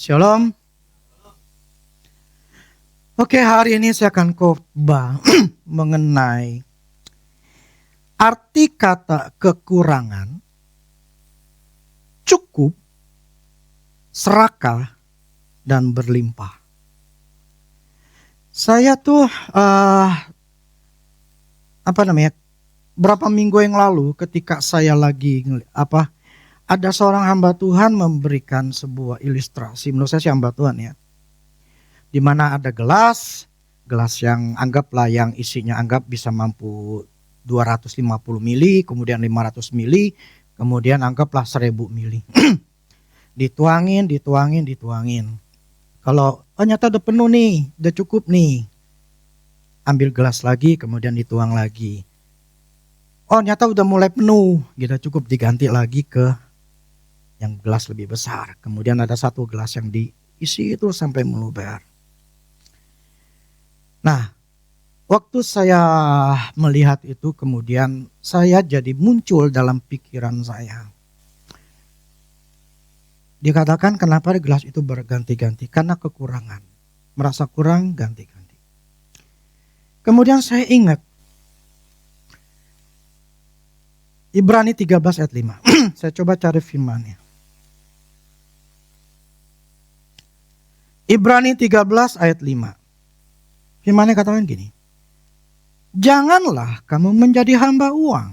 Shalom. Oke, hari ini saya akan khotbah mengenai arti kata kekurangan, cukup, serakah, dan berlimpah. Saya tuh berapa minggu yang lalu ketika saya lagi ada seorang hamba Tuhan memberikan sebuah ilustrasi, menurut saya sih hamba Tuhan ya, di mana ada gelas yang anggaplah yang isinya bisa mampu 250 mili, kemudian 500 mili, kemudian anggaplah 1000 mili. dituangin. Kalau ternyata udah penuh nih, udah cukup nih, ambil gelas lagi, kemudian dituang lagi. Oh ternyata udah mulai penuh, gitu, cukup, diganti lagi ke yang gelas lebih besar. Kemudian ada satu gelas yang diisi itu sampai meluber. Nah, waktu saya melihat itu, kemudian saya jadi muncul dalam pikiran saya. Dikatakan kenapa gelas itu berganti-ganti? Karena kekurangan. Merasa kurang, ganti-ganti. Kemudian saya ingat Ibrani 13 ayat 5. Saya coba cari firmannya. Ibrani 13 ayat 5. Firmannya katakan gini. Janganlah kamu menjadi hamba uang.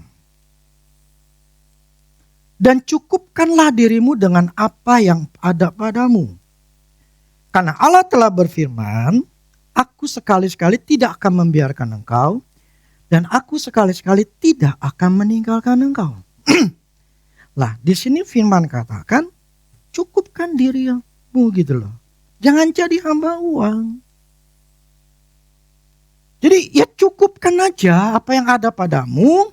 Dan cukupkanlah dirimu dengan apa yang ada padamu. Karena Allah telah berfirman, aku sekali-sekali tidak akan membiarkan engkau, dan aku sekali-sekali tidak akan meninggalkan engkau. Lah, di sini firman katakan, cukupkan dirimu gitu loh. Jangan jadi hamba uang. Jadi ya cukupkan aja apa yang ada padamu.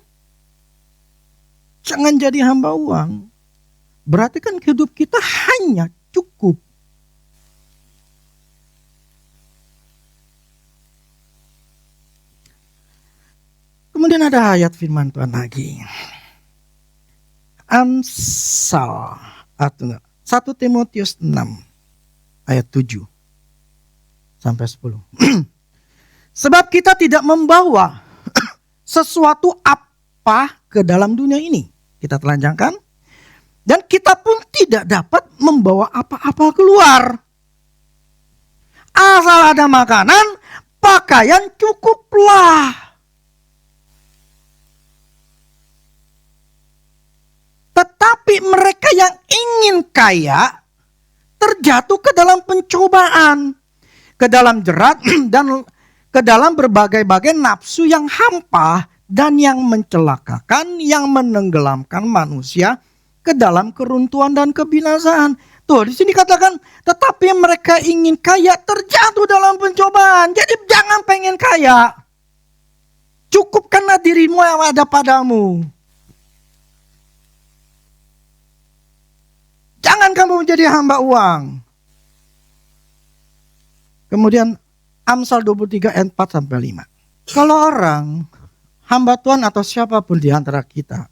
Jangan jadi hamba uang. Berarti kan hidup kita hanya cukup. Kemudian ada ayat firman Tuhan lagi. Amsal 1 Timotius 6 ayat 7 sampai 10. Sebab kita tidak membawa sesuatu apa ke dalam dunia ini. Kita telanjangkan. Dan kita pun tidak dapat membawa apa-apa keluar. Asal ada makanan, pakaian cukuplah. Tetapi mereka yang ingin kaya terjatuh ke dalam pencobaan, ke dalam jerat dan ke dalam berbagai-bagai nafsu yang hampa dan yang mencelakakan, yang menenggelamkan manusia ke dalam keruntuhan dan kebinasaan. Tuh di sini katakan, tetapi mereka ingin kaya terjatuh dalam pencobaan. Jadi jangan pengen kaya. Cukupkanlah dirimu yang ada padamu. Jangan kamu menjadi hamba uang. Kemudian Amsal 23 ayat 4 sampai 5. Kalau orang hamba Tuhan atau siapapun di antara kita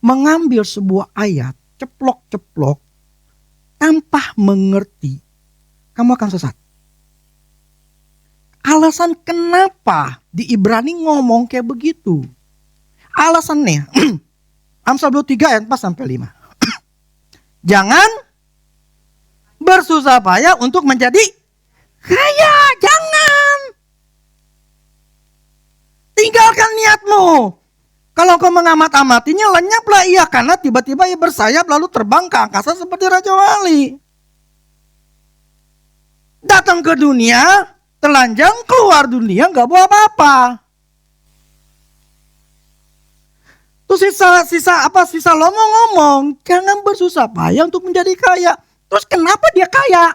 mengambil sebuah ayat ceplok-ceplok tanpa mengerti, kamu akan sesat. Alasan kenapa di Ibrani ngomong kayak begitu? Alasannya Amsal 23 ayat 4 sampai 5. Jangan bersusah payah untuk menjadi kaya, jangan. Tinggalkan niatmu. Kalau kau mengamat-amatinya, lenyaplah ia, karena tiba-tiba ia bersayap lalu terbang ke angkasa seperti Raja Wali. Datang ke dunia, telanjang, keluar dunia, gak bawa apa-apa. Terus sisa ngomong, jangan bersusah payah untuk menjadi kaya. Terus kenapa dia kaya?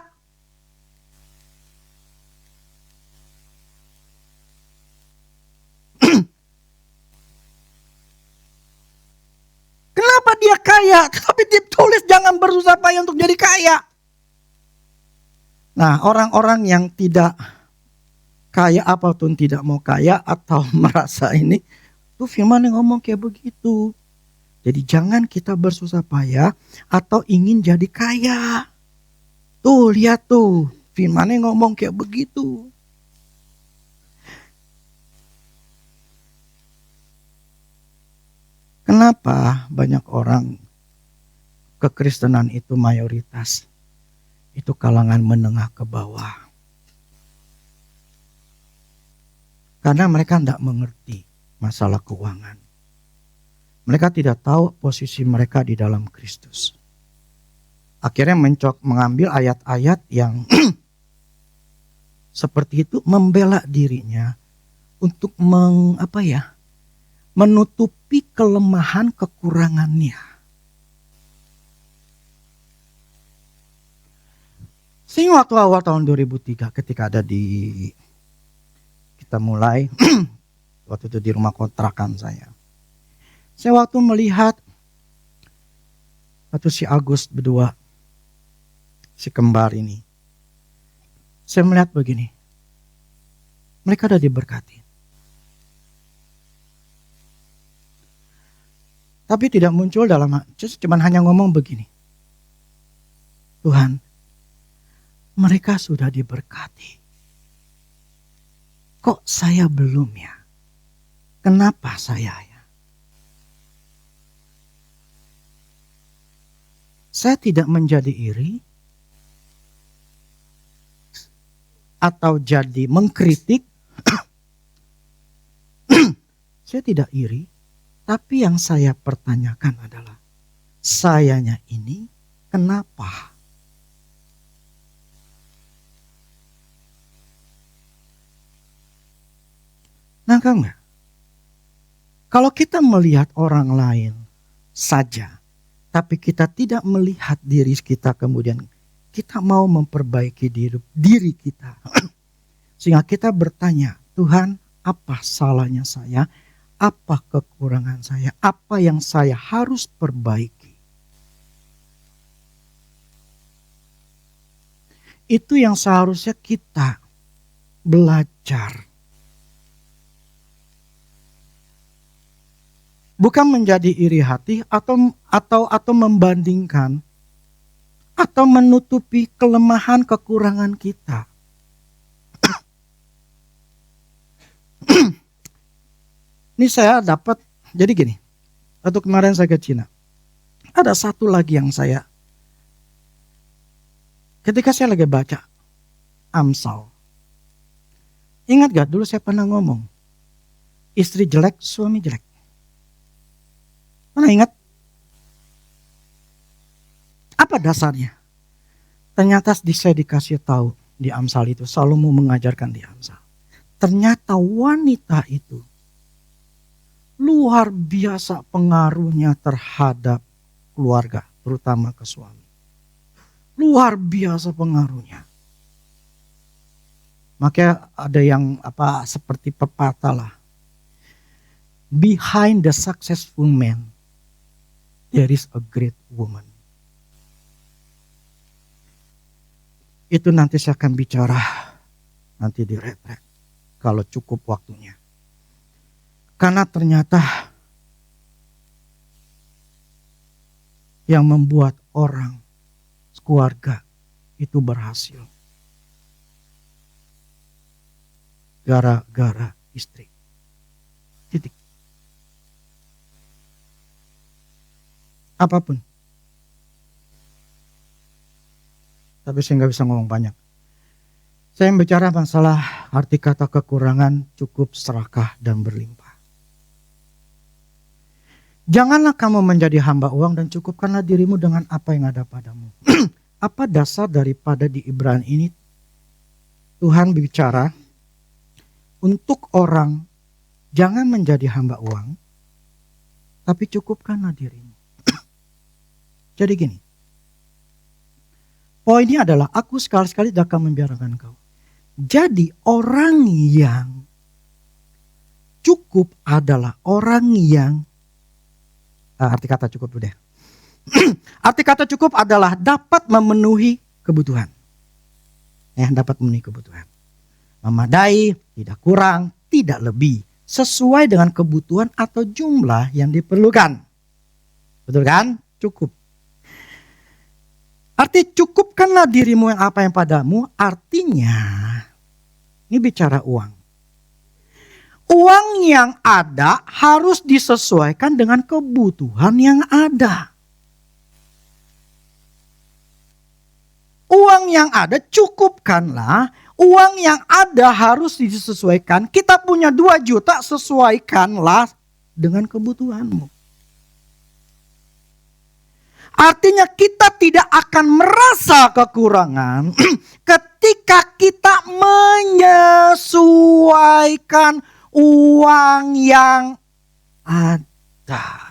Kenapa dia kaya? Tapi ditulis jangan bersusah payah untuk jadi kaya. Nah, orang-orang yang tidak kaya apapun, tidak mau kaya atau merasa ini, tuh firman yang ngomong kayak begitu. Jadi jangan kita bersusah payah atau ingin jadi kaya. Tuh lihat tuh, firman-Nya ngomong kayak begitu. Kenapa banyak orang kekristenan itu mayoritas? Itu kalangan menengah ke bawah. Karena mereka tidak mengerti masalah keuangan. Mereka tidak tahu posisi mereka di dalam Kristus. Akhirnya mengambil ayat-ayat yang seperti itu, membela dirinya untuk menutupi kelemahan kekurangannya. Sehingga waktu awal tahun 2003 ketika ada kita mulai waktu itu di rumah kontrakan saya waktu melihat waktu si Agus berdua, si kembar ini, saya melihat begini, mereka udah diberkati. Tapi tidak muncul cuman hanya ngomong begini, Tuhan, mereka sudah diberkati. Kok saya belum ya? Kenapa saya ya? Saya tidak menjadi iri atau jadi mengkritik. Saya tidak iri, tapi yang saya pertanyakan adalah sayanya ini kenapa? Nangka enggak? Kalau kita melihat orang lain saja, tapi kita tidak melihat diri kita, kemudian kita mau memperbaiki diri kita. Sehingga kita bertanya, Tuhan, apa salahnya saya? Apa kekurangan saya? Apa yang saya harus perbaiki? Itu yang seharusnya kita belajar. Bukan menjadi iri hati atau membandingkan atau menutupi kelemahan kekurangan kita. Ini saya dapat, jadi gini, waktu kemarin saya ke Cina, ada satu lagi yang ketika saya lagi baca Amsal, ingat gak dulu saya pernah ngomong, istri jelek, suami jelek. Mana ingat? Apa dasarnya? Ternyata saya dikasih tahu di Amsal itu, Salomo mengajarkan di Amsal. Ternyata wanita itu luar biasa pengaruhnya terhadap keluarga, terutama ke suami. Luar biasa pengaruhnya. Makanya ada yang seperti pepatah lah. Behind the successful man, there is a great woman. Itu nanti saya akan bicara nanti di retret kalau cukup waktunya. Karena ternyata yang membuat orang keluarga itu berhasil gara-gara istri. Titik. Apapun. Tapi saya nggak bisa ngomong banyak. Saya bicara masalah arti kata kekurangan, cukup, serakah, dan berlimpah. Janganlah kamu menjadi hamba uang dan cukupkanlah dirimu dengan apa yang ada padamu. Apa dasar daripada di Ibrani ini? Tuhan bicara untuk orang jangan menjadi hamba uang, tapi cukupkanlah dirimu. Jadi gini, poinnya adalah aku sekali-sekali tidak akan membiarkan kau. Jadi orang yang cukup adalah orang yang, arti kata cukup udah. Arti kata cukup adalah dapat memenuhi kebutuhan. Dapat memenuhi kebutuhan. Memadai, tidak kurang, tidak lebih. Sesuai dengan kebutuhan atau jumlah yang diperlukan. Betul kan? Cukup. Arti cukupkanlah dirimu yang apa yang padamu, artinya ini bicara uang. Uang yang ada harus disesuaikan dengan kebutuhan yang ada. Uang yang ada cukupkanlah, uang yang ada harus disesuaikan. Kita punya 2 juta, sesuaikanlah dengan kebutuhanmu. Artinya kita tidak akan merasa kekurangan ketika kita menyesuaikan uang yang ada.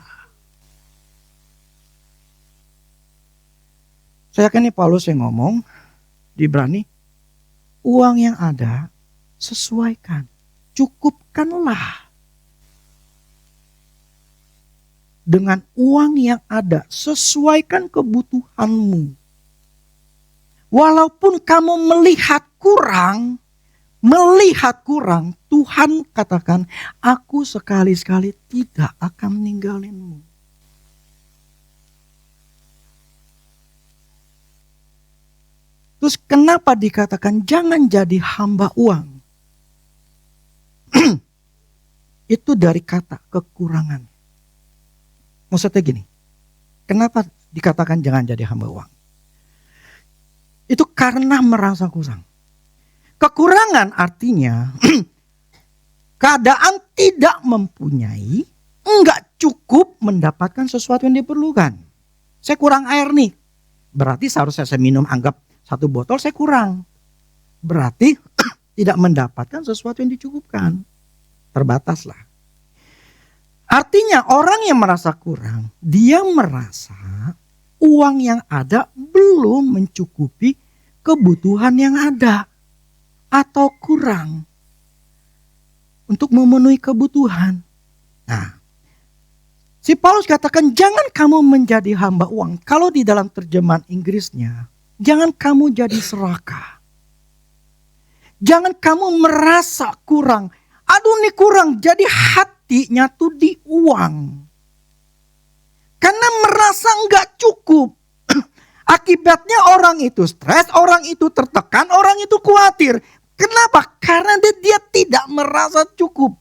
Saya yakin ini Paulus yang ngomong di Ibrani, uang yang ada sesuaikan, cukupkanlah. Dengan uang yang ada, sesuaikan kebutuhanmu. Walaupun kamu melihat kurang, Tuhan katakan, aku sekali-sekali tidak akan meninggalinmu. Terus kenapa dikatakan jangan jadi hamba uang? Itu dari kata kekurangan. Maksudnya gini, kenapa dikatakan jangan jadi hamba uang? Itu karena merasa kurang. Kekurangan artinya keadaan tidak mempunyai, enggak cukup mendapatkan sesuatu yang diperlukan. Saya kurang air nih, berarti seharusnya saya minum anggap 1 botol, saya kurang. Berarti tidak mendapatkan sesuatu yang dicukupkan. Terbataslah. Artinya orang yang merasa kurang, dia merasa uang yang ada belum mencukupi kebutuhan yang ada. Atau kurang untuk memenuhi kebutuhan. Nah, si Paulus katakan jangan kamu menjadi hamba uang. Kalau di dalam terjemahan Inggrisnya, jangan kamu jadi serakah. Jangan kamu merasa kurang. Aduh ini kurang, jadi hatinya tuh di uang. Karena merasa enggak cukup. Akibatnya orang itu stres, orang itu tertekan, orang itu khawatir. Kenapa? Karena dia tidak merasa cukup.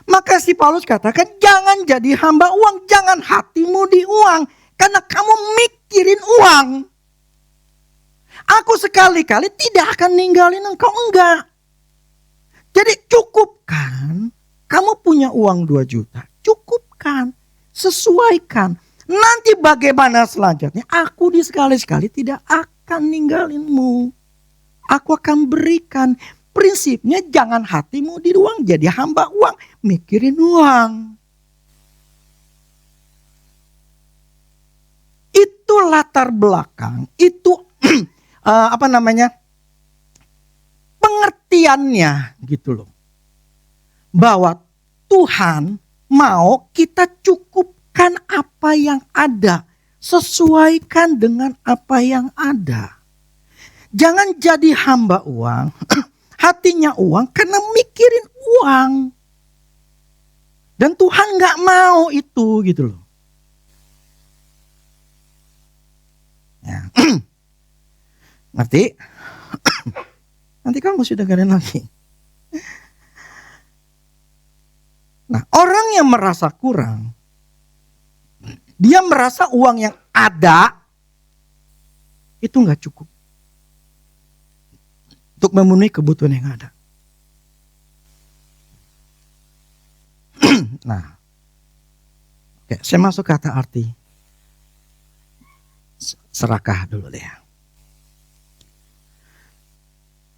Maka si Paulus katakan jangan jadi hamba uang, jangan hatimu di uang. Karena kamu mikirin uang. Aku sekali-kali tidak akan ninggalin engkau, enggak. Jadi cukupkan, kamu punya uang 2 juta, cukupkan, sesuaikan. Nanti bagaimana selanjutnya? Aku di sekali-sekali tidak akan ninggalinmu. Aku akan berikan. Prinsipnya jangan hatimu di uang, jadi hamba uang, mikirin uang. Itu latar belakang, itu pengertiannya gitu loh. Bahwa Tuhan mau kita cukupkan apa yang ada, sesuaikan dengan apa yang ada. Jangan jadi hamba uang, hatinya uang karena mikirin uang. Dan Tuhan gak mau itu gitu loh. Ya. Ngerti? Nanti kamu mesti dengerin lagi. Nah, orang yang merasa kurang, dia merasa uang yang ada itu gak cukup untuk memenuhi kebutuhan yang ada. Nah, oke, saya masuk kata arti serakah dulu deh.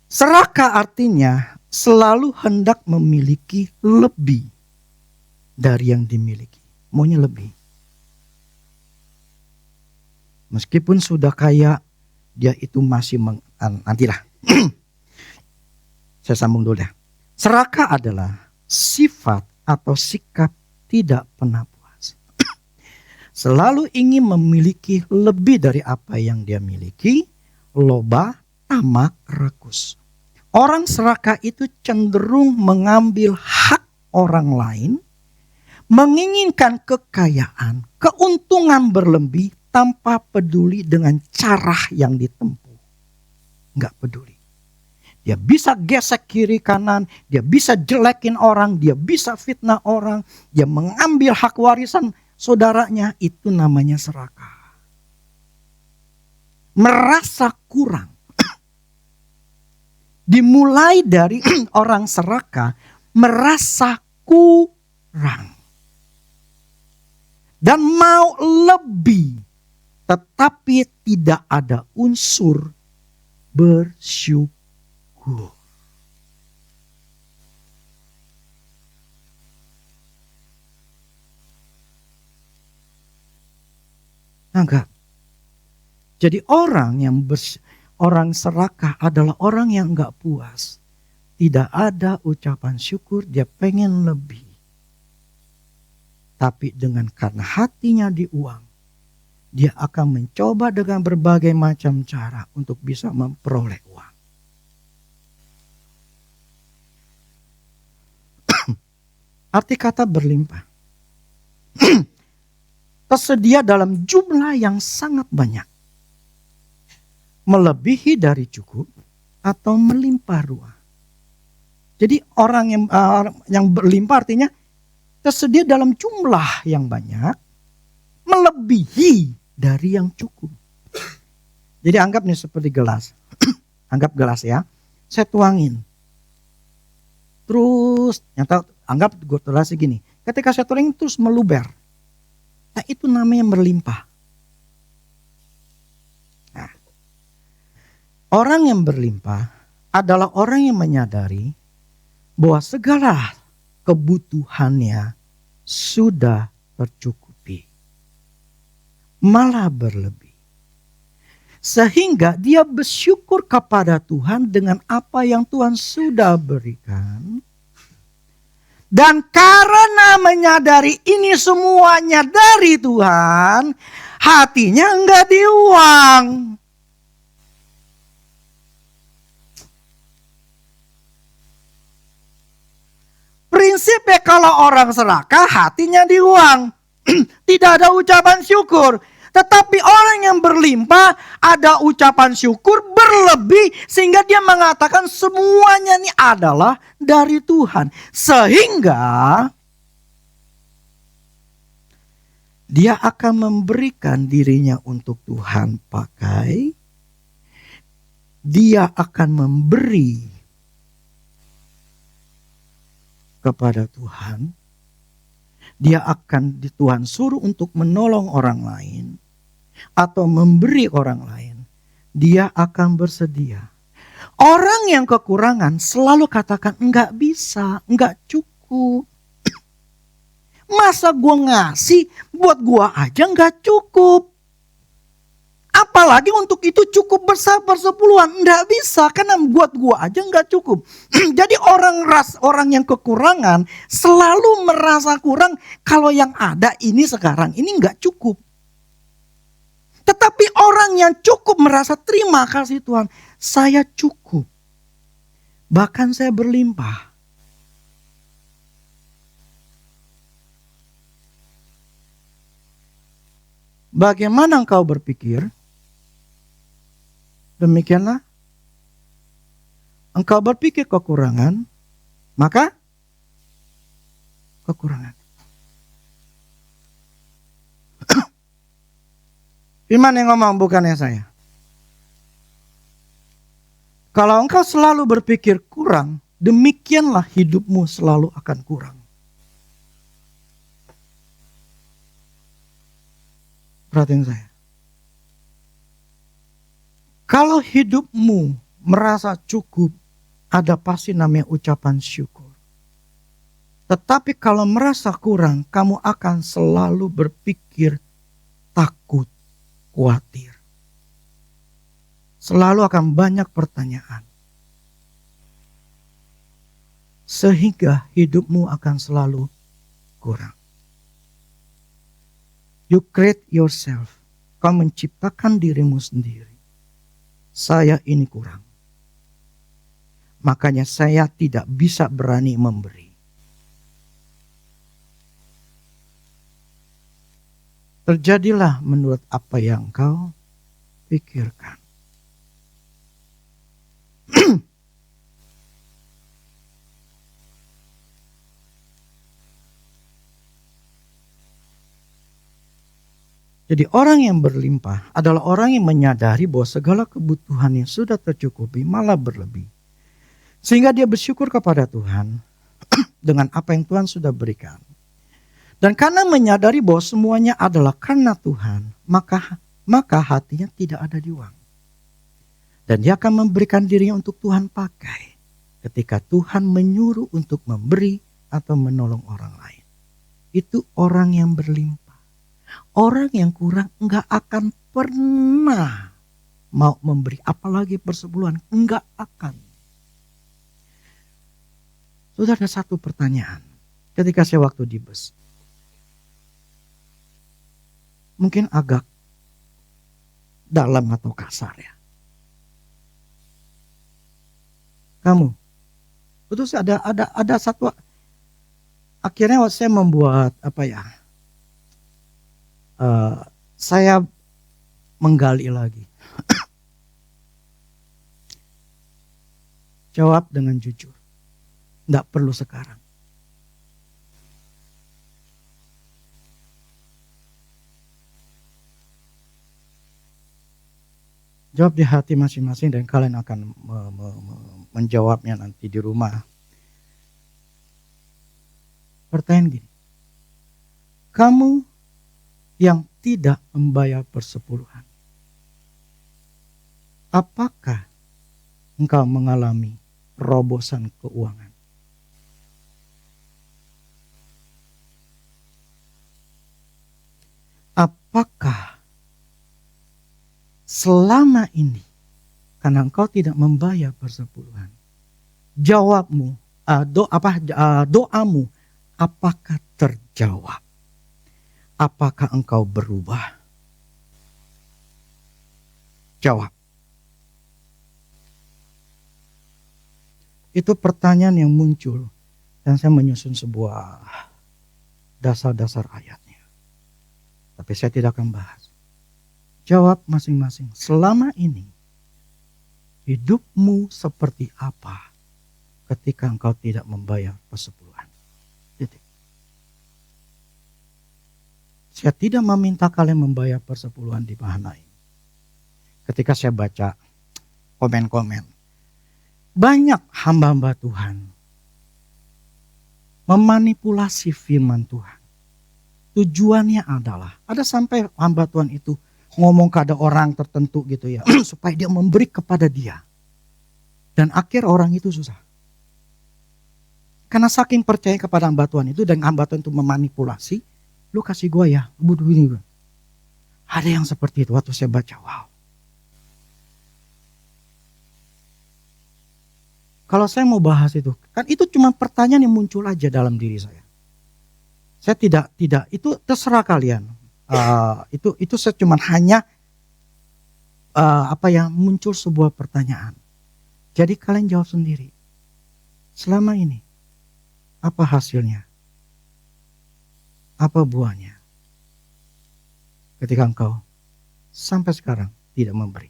Serakah artinya selalu hendak memiliki lebih dari yang dimiliki. Maunya lebih. Meskipun sudah kaya, dia itu masih nantilah. Saya sambung dulu deh. Serakah adalah sifat atau sikap tidak pernah puas. Selalu ingin memiliki lebih dari apa yang dia miliki, loba, tamak, rakus. Orang serakah itu cenderung mengambil hak orang lain, menginginkan kekayaan, keuntungan berlebih tanpa peduli dengan cara yang ditempuh. Nggak peduli. Dia bisa gesek kiri kanan, dia bisa jelekin orang, dia bisa fitnah orang, dia mengambil hak warisan saudaranya, itu namanya serakah. Merasa kurang. Dimulai dari orang serakah, merasa kurang. Dan mau lebih, tetapi tidak ada unsur bersyukur. Enggak. Jadi orang serakah adalah orang yang enggak puas. Tidak ada ucapan syukur, dia pengen lebih. Tapi karena hatinya di uang, dia akan mencoba dengan berbagai macam cara untuk bisa memperoleh uang. Arti kata berlimpah. Tersedia dalam jumlah yang sangat banyak. Melebihi dari cukup atau melimpah ruah. Jadi orang yang berlimpah artinya tersedia dalam jumlah yang banyak. Melebihi dari yang cukup. Jadi anggap nih seperti gelas. Anggap gelas ya. Saya tuangin. Terus anggap gue gelas gini. Ketika saya tuangin terus meluber. Nah itu namanya berlimpah. Nah, orang yang berlimpah adalah orang yang menyadari bahwa segala kebutuhannya sudah tercukupi. Malah berlebih. Sehingga dia bersyukur kepada Tuhan dengan apa yang Tuhan sudah berikan. Dan karena menyadari ini semuanya dari Tuhan, hatinya enggak di uang. Prinsipnya kalau orang serakah, hatinya di uang. Tidak ada ucapan syukur. Tetapi orang yang berlimpah ada ucapan syukur berlebih sehingga dia mengatakan semuanya ini adalah dari Tuhan. Sehingga dia akan memberikan dirinya untuk Tuhan pakai. Dia akan memberi kepada Tuhan. Dia akan Tuhan suruh untuk menolong orang lain. Atau memberi orang lain, dia akan bersedia. Orang yang kekurangan selalu katakan enggak bisa, enggak cukup. Masa gua ngasih buat gua aja enggak cukup. Apalagi untuk itu cukup bersepuluhan, enggak bisa karena buat gua aja enggak cukup. Jadi orang yang kekurangan selalu merasa kurang kalau yang ada ini sekarang ini enggak cukup. Tetapi orang yang cukup merasa terima kasih Tuhan. Saya cukup. Bahkan saya berlimpah. Bagaimana engkau berpikir? Demikianlah. Engkau berpikir kekurangan, maka kekurangan. Firman yang ngomong bukannya saya. Kalau engkau selalu berpikir kurang, demikianlah hidupmu selalu akan kurang. Perhatian saya. Kalau hidupmu merasa cukup, ada pasti namanya ucapan syukur. Tetapi kalau merasa kurang, kamu akan selalu berpikir takut. Khawatir. Selalu akan banyak pertanyaan. Sehingga hidupmu akan selalu kurang. You create yourself. Kau menciptakan dirimu sendiri. Saya ini kurang. Makanya saya tidak bisa berani memberi. terjadilah menurut apa yang kau pikirkan. Jadi orang yang berlimpah adalah orang yang menyadari bahwa segala kebutuhannya sudah tercukupi, malah berlebih. Sehingga dia bersyukur kepada Tuhan dengan apa yang Tuhan sudah berikan. Dan karena menyadari bahwa semuanya adalah karena Tuhan, maka hatinya tidak ada di uang. Dan dia akan memberikan dirinya untuk Tuhan pakai ketika Tuhan menyuruh untuk memberi atau menolong orang lain. Itu orang yang berlimpah. Orang yang kurang enggak akan pernah mau memberi, apalagi persepuluhan, enggak akan. Sudah ada satu pertanyaan ketika saya waktu di bus. Mungkin agak dalam atau kasar ya. Kamu, terus ada satu, akhirnya saya membuat saya menggali lagi. Jawab dengan jujur. Tidak perlu sekarang. Jawab di hati masing-masing dan kalian akan menjawabnya nanti di rumah. Pertanyaan gini. Kamu yang tidak membayar persepuluhan, apakah engkau mengalami terobosan keuangan? Apakah selama ini karena engkau tidak membayar persepuluhan, jawabmu, doamu apakah terjawab? Apakah engkau berubah? Jawab. Itu pertanyaan yang muncul dan saya menyusun sebuah dasar-dasar ayatnya. Tapi saya tidak akan bahas. Jawab masing-masing. Selama ini hidupmu seperti apa ketika engkau tidak membayar persepuluhan? Titik. Saya tidak meminta kalian membayar persepuluhan di Mahanaim. Ketika saya baca komen-komen, banyak hamba-hamba Tuhan memanipulasi firman Tuhan. Tujuannya adalah, ada sampai hamba Tuhan itu ngomong ke ada orang tertentu gitu ya, supaya dia memberi kepada dia. Dan akhir orang itu susah. Karena saking percaya kepada hamba Tuhan itu dan hamba Tuhan itu memanipulasi, lu kasih gue ya, butuh ini gue. Ada yang seperti itu waktu saya baca, wow. Kalau saya mau bahas itu, kan itu cuma pertanyaan yang muncul aja dalam diri saya. Saya tidak, itu terserah kalian. Itu saya cuma hanya muncul sebuah pertanyaan. Jadi kalian jawab sendiri. Selama ini, apa hasilnya? Apa buahnya? Ketika engkau sampai sekarang tidak memberi.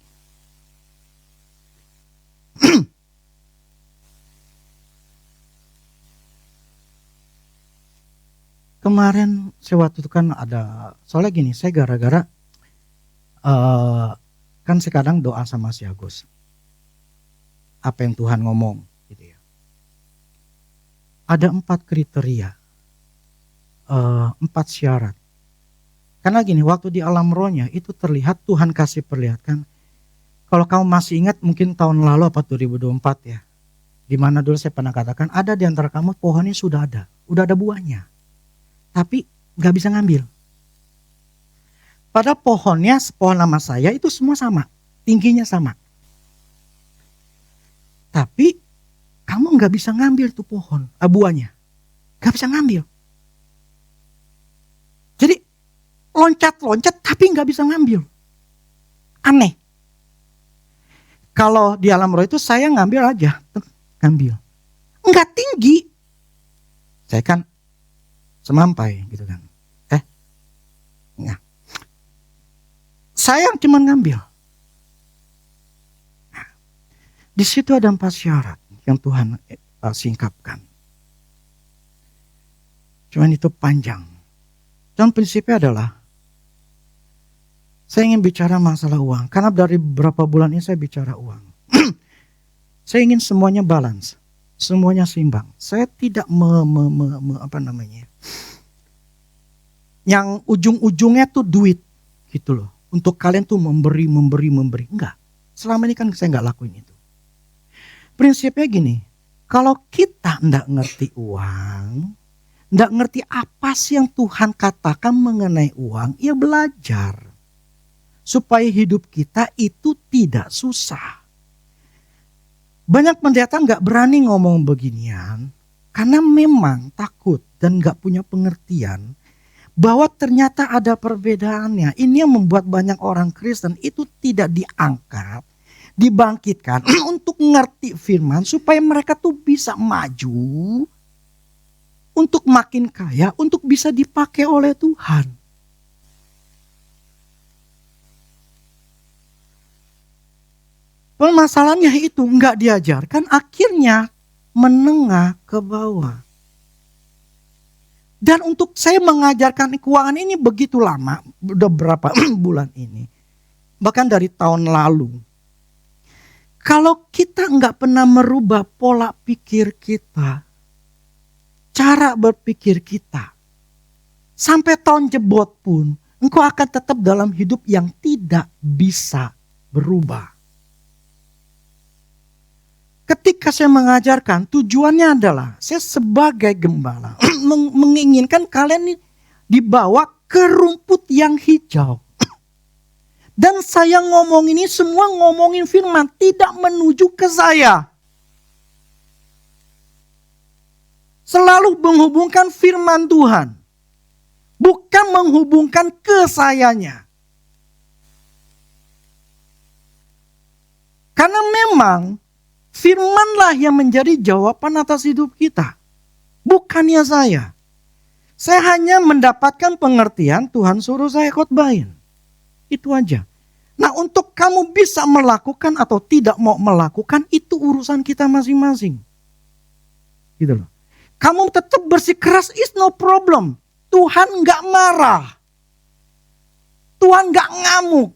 Kemarin saya waktu itu kan ada, soalnya gini, saya gara-gara kan sekarang doa sama si Agus. Apa yang Tuhan ngomong gitu ya. Ada 4 kriteria, 4 syarat. Karena gini, waktu di alam rohnya itu terlihat Tuhan kasih perlihatkan. Kalau kamu masih ingat mungkin tahun lalu apa 2024 ya. Dimana dulu saya pernah katakan ada di antara kamu pohonnya sudah ada buahnya. Tapi gak bisa ngambil. Pada pohonnya, pohon nama saya itu semua sama. Tingginya sama. Tapi kamu gak bisa ngambil tuh pohon, buahnya. Gak bisa ngambil. Jadi loncat-loncat tapi gak bisa ngambil. Aneh. Kalau di alam roh itu saya ngambil aja. Ngambil. Enggak tinggi. Saya kan semampai gitu kan. Nah. Saya yang cuma ngambil. Nah, di situ ada 4 syarat yang Tuhan singkapkan. Cuman itu panjang. Dan prinsipnya adalah, saya ingin bicara masalah uang. Karena dari beberapa bulan ini saya bicara uang. Saya ingin semuanya balance. Semuanya seimbang. Saya tidak yang ujung-ujungnya tuh duit. Gitu loh. Untuk kalian tuh memberi. Enggak. Selama ini kan saya enggak lakuin itu. Prinsipnya gini. Kalau kita enggak ngerti uang, enggak ngerti apa sih yang Tuhan katakan mengenai uang, ya belajar. Supaya hidup kita itu tidak susah. Banyak pendeta enggak berani ngomong beginian, karena memang takut dan enggak punya pengertian bahwa ternyata ada perbedaannya. Ini yang membuat banyak orang Kristen itu tidak diangkat, dibangkitkan untuk ngerti firman supaya mereka tuh bisa maju, untuk makin kaya, untuk bisa dipakai oleh Tuhan. Permasalahannya itu enggak diajarkan, akhirnya menengah ke bawah. Dan untuk saya mengajarkan keuangan ini begitu lama, udah berapa bulan ini. Bahkan dari tahun lalu. Kalau kita enggak pernah merubah pola pikir kita, cara berpikir kita, sampai tahun jebot pun, engkau akan tetap dalam hidup yang tidak bisa berubah. Ketika saya mengajarkan, tujuannya adalah saya sebagai gembala menginginkan kalian dibawa ke rumput yang hijau. Dan saya ngomong ini semua ngomongin firman, tidak menuju ke saya. Selalu menghubungkan firman Tuhan, bukan menghubungkan ke sayanya. Karena memang firmanlah yang menjadi jawaban atas hidup kita. Bukannya saya. Saya hanya mendapatkan pengertian, Tuhan suruh saya khotbahin. Itu aja. Nah, untuk kamu bisa melakukan atau tidak mau melakukan, itu urusan kita masing-masing. Gitu loh. Kamu tetap bersikeras, is no problem. Tuhan gak marah. Tuhan gak ngamuk.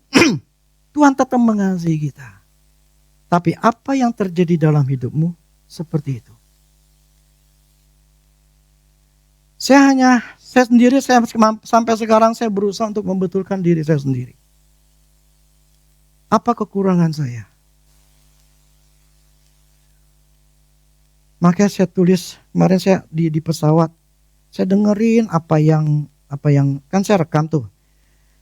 Tuhan tetap mengasihi kita. Tapi apa yang terjadi dalam hidupmu seperti itu. Saya sendiri sampai sekarang saya berusaha untuk membetulkan diri saya sendiri. Apa kekurangan saya? Makanya saya tulis, kemarin saya di pesawat, saya dengerin apa yang kan saya rekam tuh.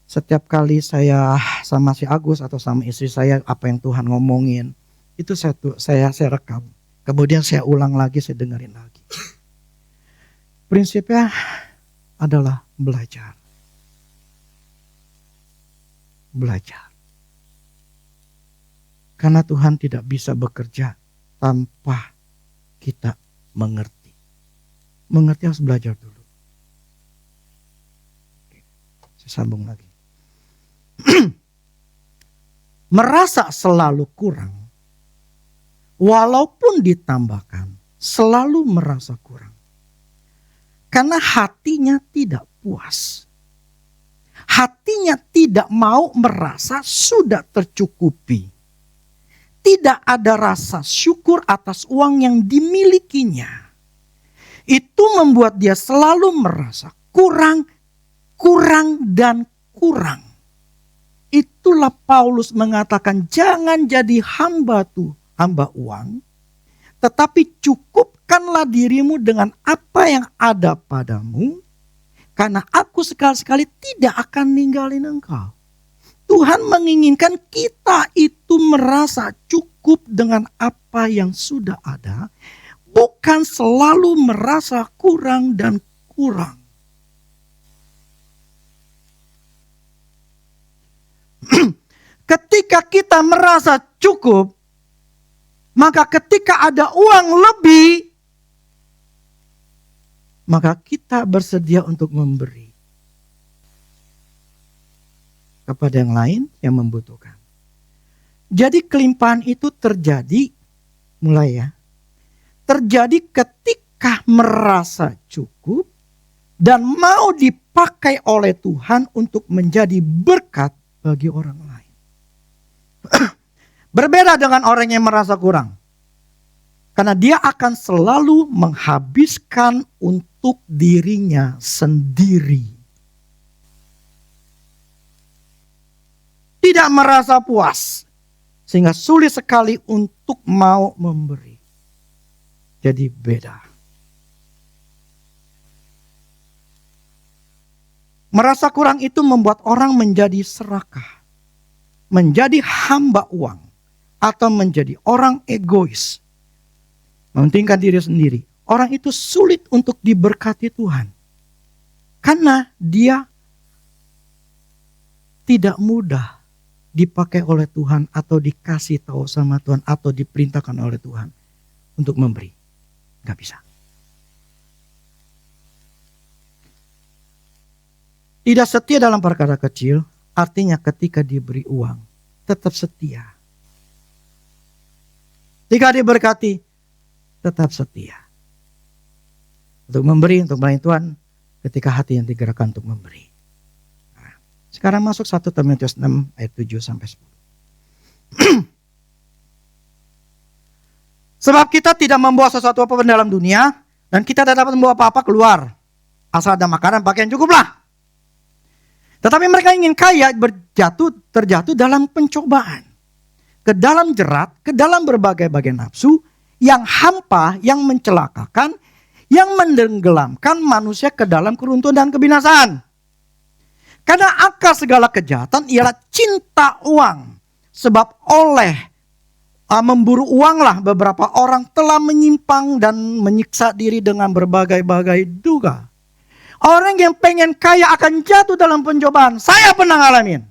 Setiap kali saya sama si Agus atau sama istri saya, apa yang Tuhan ngomongin, itu saya rekam. Kemudian saya ulang lagi, saya dengerin lagi. Prinsipnya adalah belajar. Belajar. Karena Tuhan tidak bisa bekerja tanpa kita mengerti. Mengerti harus belajar dulu. Oke, saya sambung lagi. Merasa selalu kurang, walaupun ditambahkan, selalu merasa kurang. Karena hatinya tidak puas. Hatinya tidak mau merasa sudah tercukupi. Tidak ada rasa syukur atas uang yang dimilikinya. Itu membuat dia selalu merasa kurang, dan kurang. Itulah Paulus mengatakan jangan jadi hamba uang. Tetapi cukupkanlah dirimu dengan apa yang ada padamu. Karena aku sekali-sekali tidak akan ninggalin engkau. Tuhan menginginkan kita itu merasa cukup dengan apa yang sudah ada. Bukan selalu merasa kurang dan kurang. Ketika kita merasa cukup, maka ketika ada uang lebih, maka kita bersedia untuk memberi. kepada yang lain yang membutuhkan. Jadi kelimpahan itu terjadi, terjadi ketika merasa cukup dan mau dipakai oleh Tuhan untuk menjadi berkat bagi orang lain. Berbeda dengan orang yang merasa kurang. Karena dia akan selalu menghabiskan untuk dirinya sendiri. Tidak merasa puas. Sehingga sulit sekali untuk mau memberi. Jadi beda. Merasa kurang itu membuat orang menjadi serakah. Menjadi hamba uang. Atau menjadi orang egois. Mementingkan diri sendiri. Orang itu sulit untuk diberkati Tuhan. Karena dia tidak mudah dipakai oleh Tuhan atau dikasih tahu sama Tuhan atau diperintahkan oleh Tuhan untuk memberi. Gak bisa. Tidak setia dalam perkara kecil, artinya ketika diberi uang, tetap setia. Ketika diberkati, tetap setia. Untuk memberi, untuk melayani Tuhan, ketika hati yang digerakkan untuk memberi. Sekarang masuk 1 Timotius 6 ayat 7 sampai 10. Sebab kita tidak membawa sesuatu apapun dalam dunia dan kita tidak dapat membawa apa-apa keluar. Asal ada makanan, pakaian cukuplah. Tetapi mereka ingin kaya terjatuh dalam pencobaan. Ke dalam jerat, ke dalam berbagai-bagai nafsu yang hampa, yang mencelakakan, yang menenggelamkan manusia ke dalam keruntuhan dan kebinasaan. Karena akar segala kejahatan ialah cinta uang. Sebab oleh memburu uanglah beberapa orang telah menyimpang dan menyiksa diri dengan berbagai-bagai duga. Orang yang pengen kaya akan jatuh dalam pencobaan. Saya pernah ngalamin.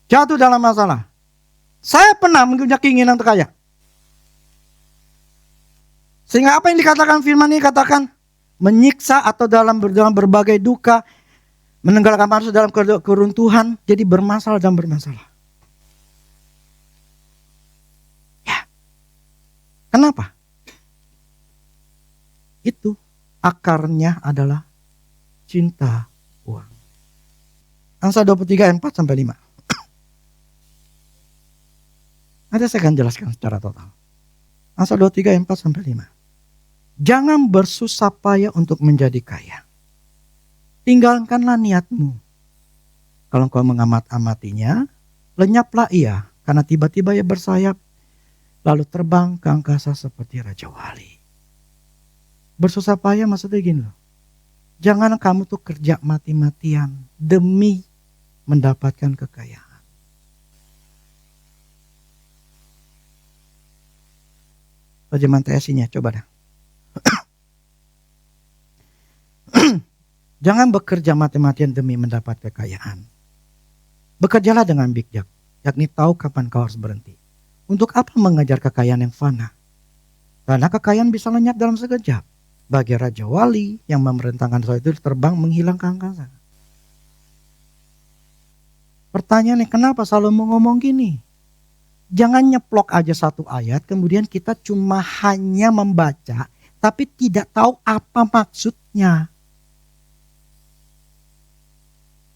Jatuh dalam masalah. Saya pernah mempunyai keinginan untuk kaya. Sehingga apa yang dikatakan firman ini katakan menyiksa atau dalam berbagai duka, menenggelamkan manusia dalam keruntuhan, jadi bermasalah dan bermasalah. Ya. Kenapa? Itu akarnya adalah cinta uang. Amsal 23 ayat 4 sampai 5. Nanti saya akan jelaskan secara total. Amsal 23 ayat 4 sampai 5. Jangan bersusah payah untuk menjadi kaya. Tinggalkanlah niatmu. Kalau kau mengamat-amatinya, lenyaplah ia. Karena tiba-tiba ia bersayap, lalu terbang ke angkasa seperti Raja Wali. Bersusah payah maksudnya gini loh. Jangan kamu tuh kerja mati-matian demi mendapatkan kekayaan. Terjemahan TSI-nya coba dah. Jangan bekerja mati-matian demi mendapat kekayaan. Bekerjalah dengan bijak, yakni tahu kapan kau harus berhenti. Untuk apa mengejar kekayaan yang fana? Karena kekayaan bisa lenyap dalam sekejap. Bagi Raja Wali yang memerintahkan soal itu terbang menghilang ke angkasa. Pertanyaannya, kenapa Salomo ngomong gini? Jangan nyeplok aja satu ayat, kemudian kita cuma hanya membaca, tapi tidak tahu apa maksudnya.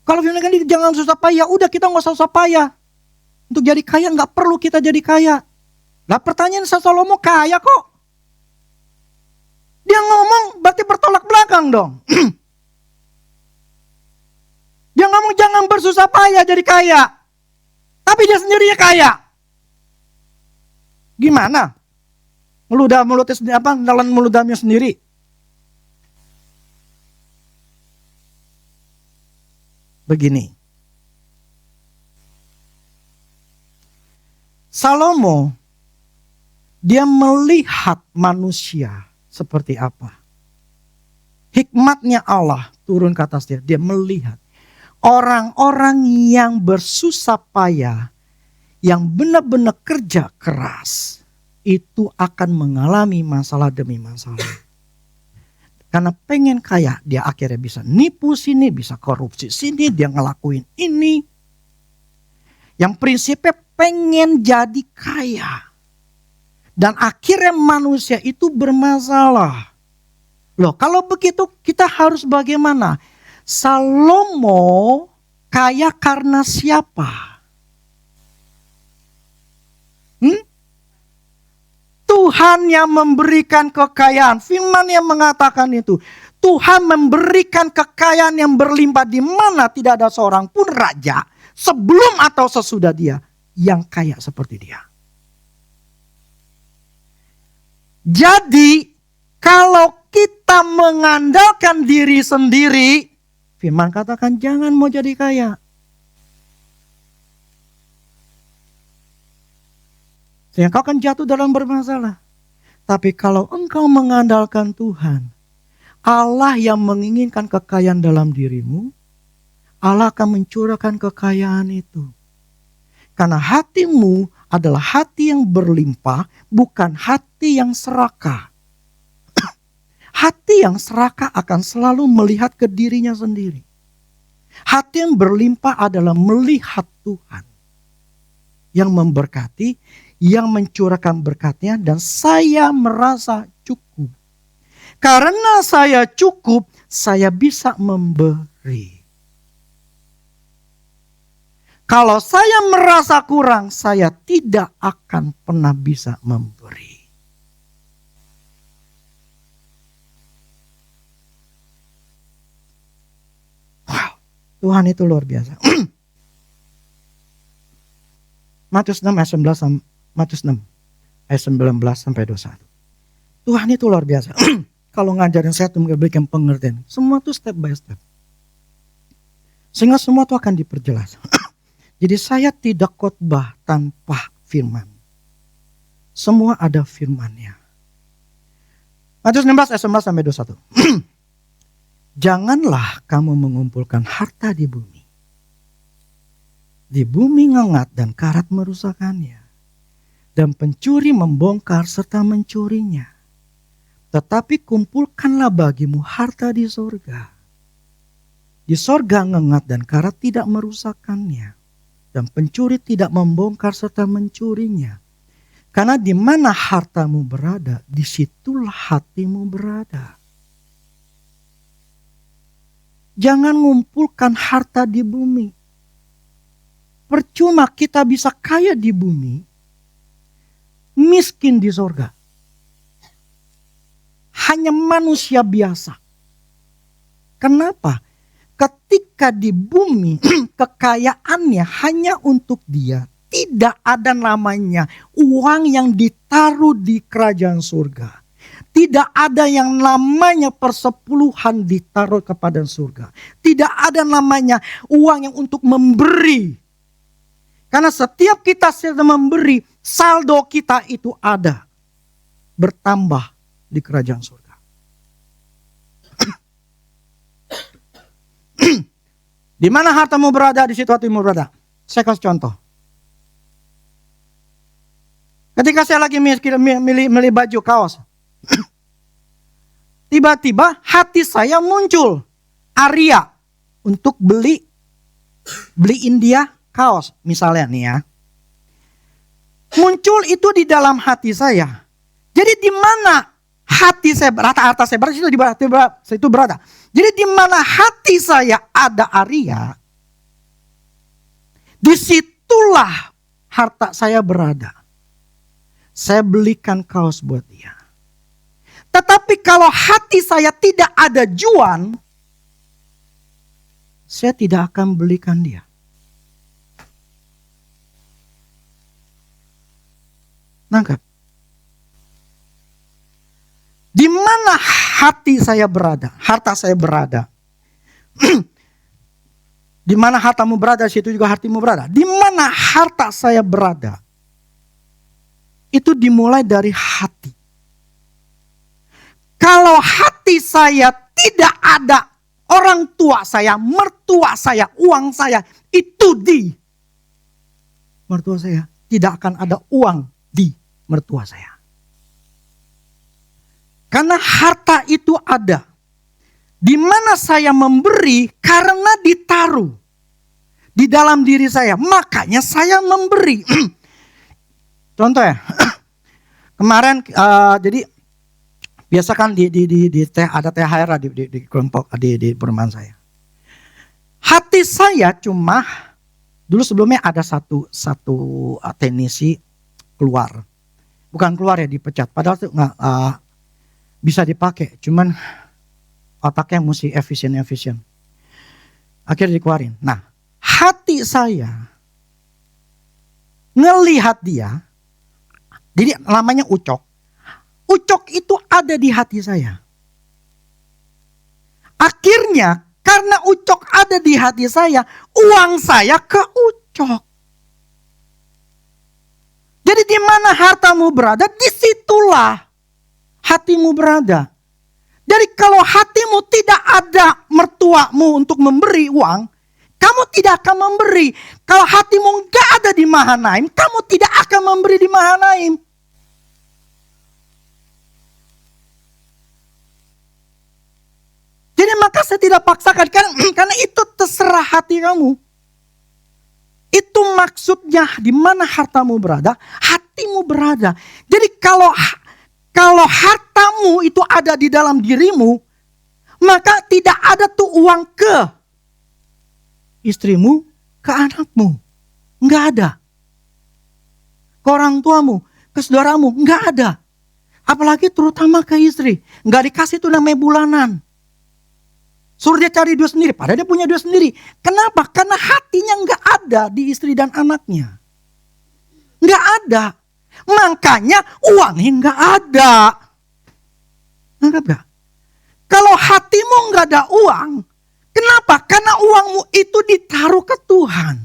Kalau firman kan jangan susah payah, udah kita nggak usah susah payah. Untuk jadi kaya nggak perlu kita jadi kaya. Lah pertanyaan Salomo kaya kok. Dia ngomong berarti bertolak belakang dong. Dia ngomong jangan bersusah payah jadi kaya. Tapi dia sendirinya kaya. Gimana? Mulutnya sendiri apa? Dalam mulutnya sendiri. Begini. Salomo dia melihat manusia seperti apa. Hikmatnya Allah turun ke atas dia. Dia melihat orang-orang yang bersusah payah, yang benar-benar kerja keras, itu akan mengalami masalah demi masalah. Karena pengen kaya, dia akhirnya bisa nipu sini, bisa korupsi sini, dia ngelakuin ini. Yang prinsipnya pengen jadi kaya. Dan akhirnya manusia itu bermasalah. Loh, kalau begitu kita harus bagaimana? Salomo kaya karena siapa? Tuhan yang memberikan kekayaan. Firman yang mengatakan itu. Tuhan memberikan kekayaan yang berlimpah di mana tidak ada seorang pun raja sebelum atau sesudah dia yang kaya seperti dia. Jadi kalau kita mengandalkan diri sendiri, firman katakan jangan mau jadi kaya. Sehingga kau akan jatuh dalam bermasalah. Tapi kalau engkau mengandalkan Tuhan, Allah yang menginginkan kekayaan dalam dirimu, Allah akan mencurahkan kekayaan itu. Karena hatimu adalah hati yang berlimpah, bukan hati yang serakah. Hati yang serakah akan selalu melihat ke dirinya sendiri. Hati yang berlimpah adalah melihat Tuhan yang memberkati, yang mencurahkan berkatnya, dan saya merasa cukup. Karena saya cukup, saya bisa memberi. Kalau saya merasa kurang, saya tidak akan pernah bisa memberi. Wow, Tuhan itu luar biasa. Matius 6 ayat 11 Matius 6 ayat 19 sampai 21. Tuhan itu luar biasa. Kalau ngajarin saya tuh memberikan pengertian. Semua tuh step by step. Sehingga semua tuh akan diperjelas. Jadi saya tidak khotbah tanpa firman. Semua ada firmannya. Matius 16 ayat 11 sampai 21. Janganlah kamu mengumpulkan harta di bumi. Di bumi ngengat dan karat merusakannya. Dan pencuri membongkar serta mencurinya. Tetapi kumpulkanlah bagimu harta di sorga. Di sorga ngengat dan karat tidak merusakkannya. Dan pencuri tidak membongkar serta mencurinya. Karena di mana hartamu berada, disitulah hatimu berada. Jangan ngumpulkan harta di bumi. Percuma kita bisa kaya di bumi, miskin di sorga. Hanya manusia biasa. Kenapa? Ketika di bumi kekayaannya hanya untuk dia, tidak ada namanya uang yang ditaruh di kerajaan surga. Tidak ada yang namanya persepuluhan ditaruh kepada surga. Tidak ada namanya uang yang untuk memberi. Karena setiap kita sedang memberi, saldo kita itu ada. Bertambah di kerajaan surga. Di mana hartamu berada, di situ hatimu berada. Saya kasih contoh. Ketika saya lagi milih baju kaos. Tiba-tiba hati saya muncul. Arya. Untuk beliin dia kaos. Misalnya nih ya. Muncul itu di dalam hati saya. Jadi di mana hati saya berada, harta saya berada, itu berada. Jadi di mana hati saya ada Arya, disitulah harta saya berada. Saya belikan kaos buat dia. Tetapi kalau hati saya tidak ada Juan, saya tidak akan belikan dia. Nangkap? Di mana hati saya berada, harta saya berada. Di mana hartamu berada, situ juga hatimu berada. Di mana harta saya berada, itu dimulai dari hati. Kalau hati saya tidak ada orang tua saya, mertua saya, uang saya, itu di mertua saya. Tidak akan ada uang di mertua saya. Karena harta itu ada. Di mana saya memberi karena ditaruh di dalam diri saya, makanya saya memberi. Contoh ya, kemarin jadi biasa kan ada THR di kelompok di perumahan saya. Hati saya cuma dulu sebelumnya ada satu teknisi keluar, bukan keluar ya, dipecat. Padahal itu nggak bisa dipakai, cuman otaknya mesti efisien. Akhirnya dikeluarin. Nah, hati saya ngelihat dia, jadi namanya Ucok. Ucok itu ada di hati saya. Akhirnya karena Ucok ada di hati saya, uang saya ke Ucok. Jadi di mana hartamu berada, disitulah hatimu berada. Jadi kalau hatimu tidak ada mertuamu untuk memberi uang, kamu tidak akan memberi. Kalau hatimu nggak ada di Mahanaim, kamu tidak akan memberi di Mahanaim. Jadi maka saya tidak paksakan, karena itu terserah hati kamu. Itu maksudnya di mana hartamu berada, hatimu berada. Jadi kalau hartamu itu ada di dalam dirimu, maka tidak ada tuh uang ke istrimu, ke anakmu. Enggak ada. Ke orang tuamu, ke saudaramu, enggak ada. Apalagi terutama ke istri. Enggak dikasih tuh namanya bulanan. Suruh dia cari duit sendiri, padahal dia punya duit sendiri. Kenapa? Karena hatinya enggak ada di istri dan anaknya. Enggak ada. Makanya uangnya enggak ada. Anggap gak? Kalau hatimu enggak ada uang, kenapa? Karena uangmu itu ditaruh ke Tuhan.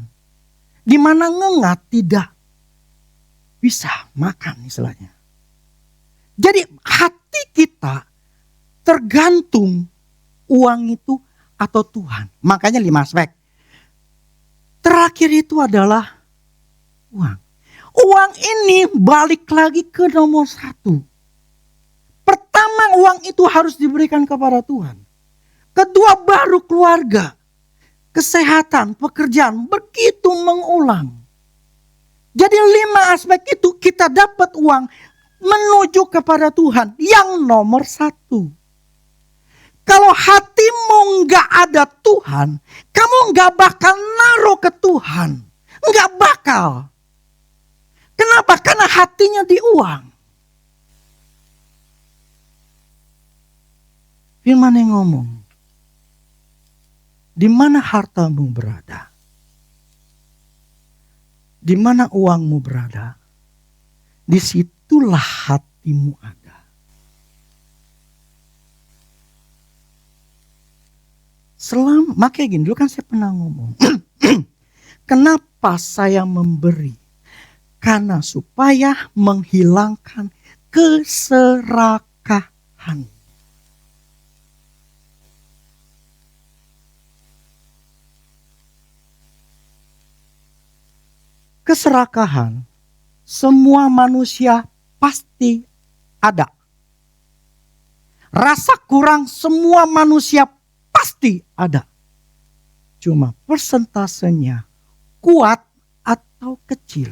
Di mana ngengat tidak bisa makan istilahnya. Jadi hati kita tergantung uang itu atau Tuhan. Makanya 5 aspek. Terakhir itu adalah uang. Uang ini balik lagi ke nomor 1. Pertama, uang itu harus diberikan kepada Tuhan. Kedua, baru keluarga, kesehatan, pekerjaan, begitu mengulang. Jadi 5 aspek itu kita dapat uang menuju kepada Tuhan yang nomor 1. Kalau hatimu nggak ada Tuhan, kamu nggak bakal naruh ke Tuhan. Nggak bakal. Kenapa? Karena hatinya di uang. Firman yang ngomong, di mana hartamu berada, di mana uangmu berada, disitulah hatimu ada. Makanya gini, dulu kan saya pernah ngomong, kenapa saya memberi? Karena supaya menghilangkan keserakahan. Keserakahan, semua manusia pasti ada. Rasa kurang, semua manusia pasti ada. Cuma persentasenya kuat atau kecil.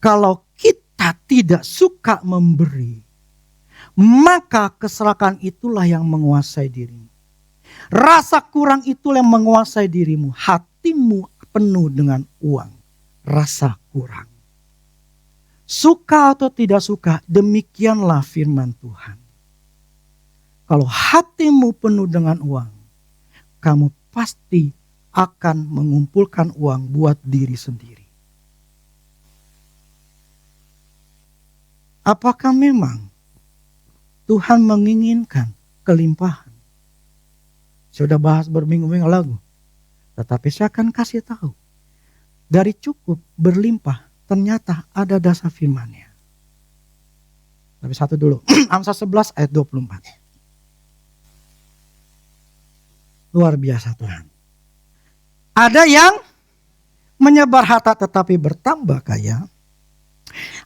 Kalau kita tidak suka memberi, maka keserakahan itulah yang menguasai dirimu. Rasa kurang itulah yang menguasai dirimu. Hatimu penuh dengan uang, rasa kurang. Suka atau tidak suka, demikianlah firman Tuhan. Kalau hatimu penuh dengan uang, kamu pasti akan mengumpulkan uang buat diri sendiri. Apakah memang Tuhan menginginkan kelimpahan? Saya sudah bahas berminggu-minggu lalu. Tetapi saya akan kasih tahu. Dari cukup berlimpah ternyata ada dasar firman-Nya. Tapi satu dulu. Amsal 11 ayat 24. Luar biasa Tuhan. Ada yang menyebar harta tetapi bertambah kaya.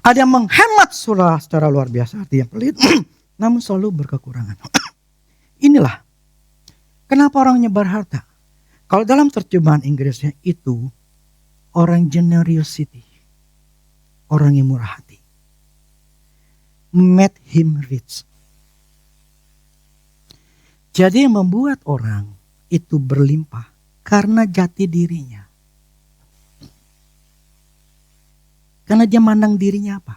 Ada yang menghemat secara luar biasa, artinya pelit, namun selalu berkekurangan. Inilah kenapa orang nyebar harta. Kalau dalam terjemahan Inggrisnya itu orang generosity, orang yang murah hati. Made him rich. Jadi yang membuat orang itu berlimpah karena jati dirinya. Karena dia mandang dirinya apa?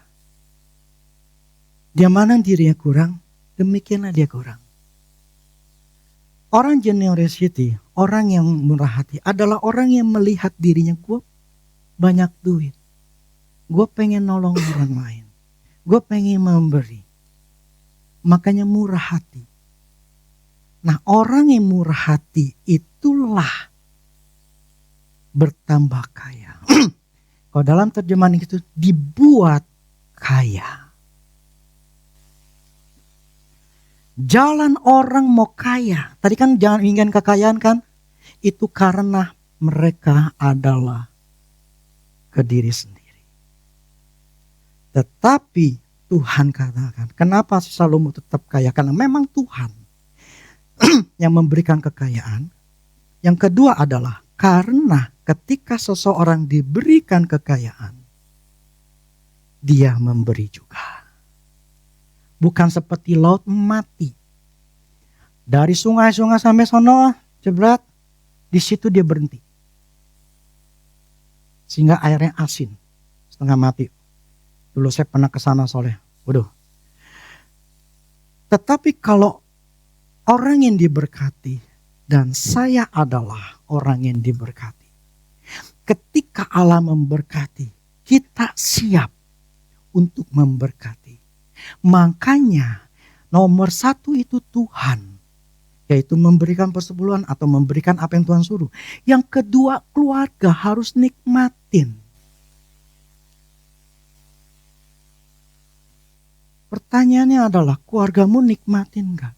Dia mandang dirinya kurang, demikianlah dia kurang. Orang generosity, orang yang murah hati adalah orang yang melihat dirinya, gue banyak duit. Gue pengen nolong orang lain. Gue pengen memberi. Makanya murah hati. Nah, orang yang murah hati itulah bertambah kaya. Kalau dalam terjemahan itu dibuat kaya. Jalan orang mau kaya. Tadi kan jangan ingin kekayaan kan. Itu karena mereka adalah ke diri sendiri. Tetapi Tuhan katakan, kenapa si Salomo tetap kaya? Karena memang Tuhan yang memberikan kekayaan. Yang kedua adalah karena ketika seseorang diberikan kekayaan, dia memberi juga. Bukan seperti laut mati. Dari sungai-sungai sampai sono, jebret, di situ dia berhenti. Sehingga airnya asin, setengah mati. Dulu saya pernah ke sana soalnya. Waduh. Tetapi kalau orang yang diberkati, dan saya adalah orang yang diberkati. Ketika Allah memberkati, kita siap untuk memberkati. Makanya nomor satu itu Tuhan. Yaitu memberikan persepuluhan atau memberikan apa yang Tuhan suruh. Yang kedua, keluarga harus nikmatin. Pertanyaannya adalah, keluargamu nikmatin gak?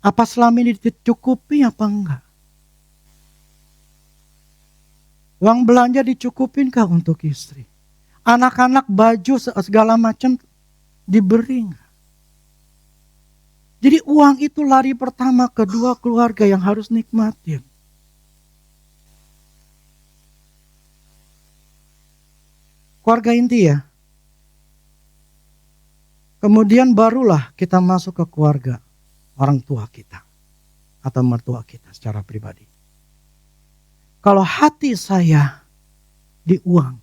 Apa selama ini dicukupi apa enggak? Uang belanja dicukupin kah untuk istri? Anak-anak baju segala macam diberi enggak? Jadi uang itu lari pertama, kedua keluarga yang harus nikmatin. Keluarga inti ya. Kemudian barulah kita masuk ke keluarga. Orang tua kita atau mertua kita secara pribadi. Kalau hati saya di uang,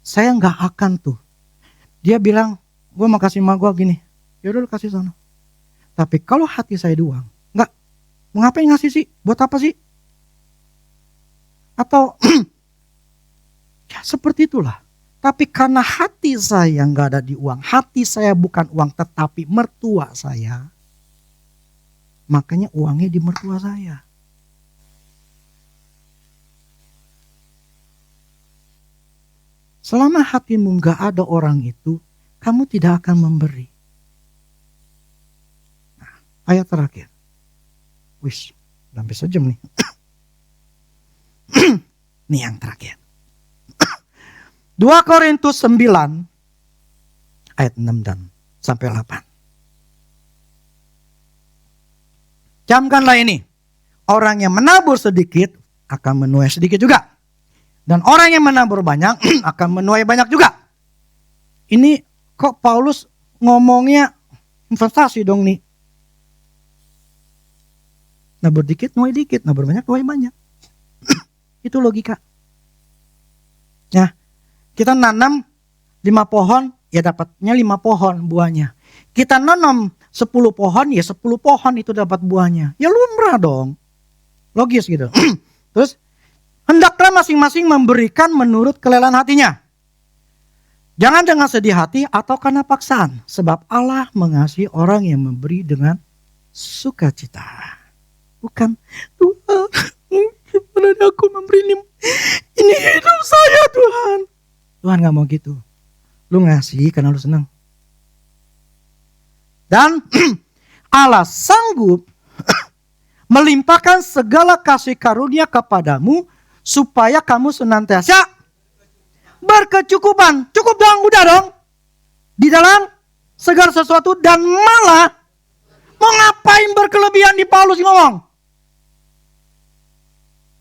saya nggak akan tuh. Dia bilang, gue mau kasih emak gue gini, yaudah lu kasih sana. Tapi kalau hati saya di uang, nggak, mau ngapain ngasih sih? Buat apa sih? Atau ya seperti itulah. Tapi karena hati saya nggak ada di uang, hati saya bukan uang tetapi mertua saya. Makanya uangnya di mertua saya. Selama hatimu gak ada orang itu, kamu tidak akan memberi. Nah, ayat terakhir. Wis, sampai sejam nih. Nih yang terakhir. 2 Korintus 9 ayat 6 dan sampai 8. Camkanlah ini, orang yang menabur sedikit akan menuai sedikit juga. Dan orang yang menabur banyak akan menuai banyak juga. Ini kok Paulus ngomongnya investasi dong nih. Nabur dikit, nuai dikit. Nabur banyak, nuai banyak. Itu logika. Nah, kita nanam 5 pohon, ya dapatnya 5 pohon buahnya. Kita nanam 10 pohon, ya 10 pohon itu dapat buahnya. Ya lumrah dong. Logis gitu. Terus, hendaklah masing-masing memberikan menurut kelelaan hatinya. Jangan dengan sedih hati atau karena paksaan. Sebab Allah mengasihi orang yang memberi dengan sukacita. Bukan, Tuhan, gimana aku memberi ini hidup saya Tuhan. Tuhan gak mau gitu. Lu ngasih karena lu senang. Dan Allah sanggup melimpahkan segala kasih karunia kepadamu supaya kamu senantiasa berkecukupan. Cukup dong, udah dong. di dalam segala sesuatu dan malah mau ngapain berkelebihan di Paulus ngomong?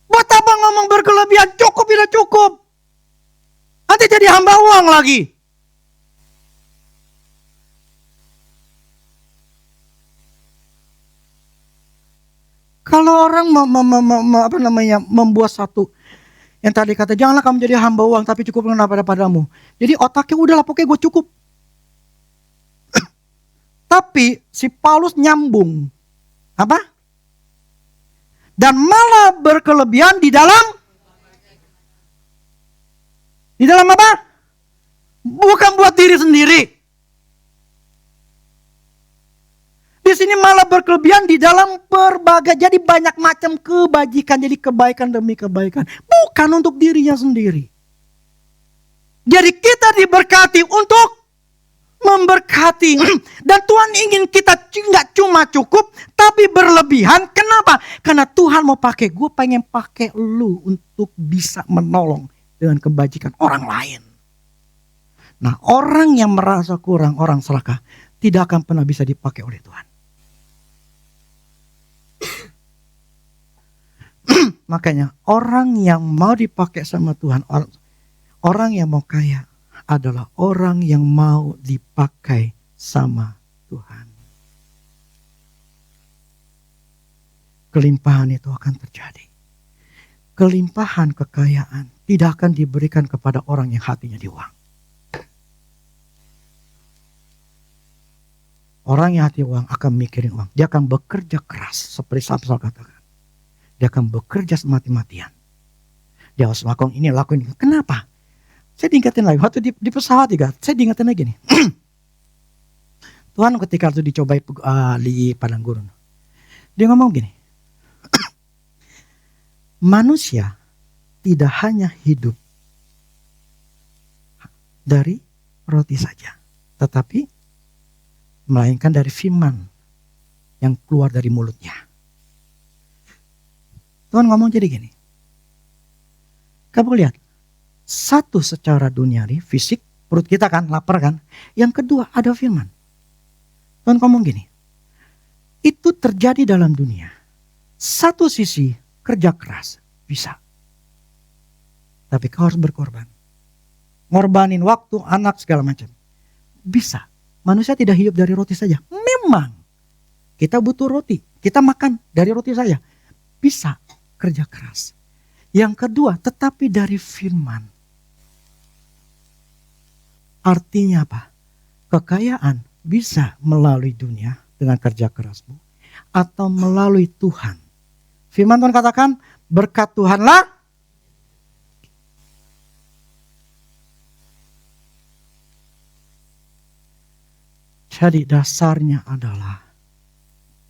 Buat apa ngomong berkelebihan? Cukup tidak cukup. Nanti jadi hamba uang lagi. Kalau orang membuat satu yang tadi kata janganlah kamu jadi hamba uang tapi cukup dengan padamu. Jadi otaknya udahlah pokoknya gue cukup. Tapi si Paulus nyambung. Apa? Dan malah berkelebihan di dalam apa? Bukan buat diri sendiri. Di sini malah berkelebihan di dalam berbagai, jadi banyak macam kebajikan, jadi kebaikan demi kebaikan. Bukan untuk dirinya sendiri. Jadi kita diberkati untuk memberkati. Dan Tuhan ingin kita nggak cuma cukup, tapi berlebihan. Kenapa? Karena Tuhan mau pakai, gue pengen pakai lu untuk bisa menolong dengan kebajikan orang lain. Nah, orang yang merasa kurang, orang serakah, tidak akan pernah bisa dipakai oleh Tuhan. Makanya orang yang mau dipakai sama Tuhan, orang yang mau kaya adalah orang yang mau dipakai sama Tuhan. Kelimpahan itu akan terjadi. Kelimpahan kekayaan tidak akan diberikan kepada orang yang hatinya di uang. Orang yang hati uang akan mikirin uang. Dia akan bekerja keras seperti Samson katakan. Dia akan bekerja mati-matian. Dia harus lakukan ini, lakukan ini. Kenapa? Saya diingetin lagi. Waktu di pesawat juga, saya diingetin lagi nih. Tuhan ketika itu dicobai di padang gurun. Dia ngomong gini. Manusia tidak hanya hidup dari roti saja. Tetapi melainkan dari firman yang keluar dari mulutnya. Tuhan ngomong jadi gini. Kamu lihat. Satu secara duniawi, fisik, perut kita kan, lapar kan. Yang kedua ada firman. Tuhan ngomong gini. Itu terjadi dalam dunia. Satu sisi kerja keras, bisa. Tapi kau harus berkorban. Ngorbanin waktu, anak, segala macam. Bisa. Manusia tidak hidup dari roti saja. Memang. Kita butuh roti. Kita makan dari roti saja. Bisa. Kerja keras. Yang kedua, tetapi dari firman. Artinya apa? Kekayaan bisa melalui dunia dengan kerja kerasmu. Atau melalui Tuhan. Firman Tuhan katakan, berkat Tuhanlah. Jadi dasarnya adalah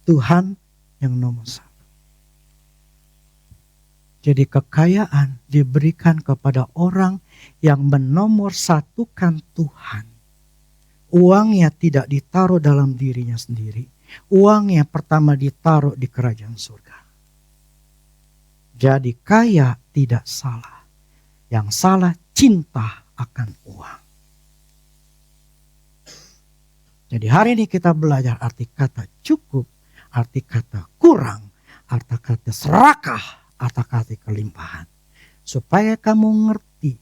Tuhan yang nomor satu. Jadi kekayaan diberikan kepada orang yang menomor satukan Tuhan. Uangnya tidak ditaruh dalam dirinya sendiri. Uangnya pertama ditaruh di kerajaan surga. Jadi kaya tidak salah. Yang salah cinta akan uang. Jadi hari ini kita belajar arti kata cukup, arti kata kurang, arti kata serakah. Arti kelimpahan. Supaya kamu ngerti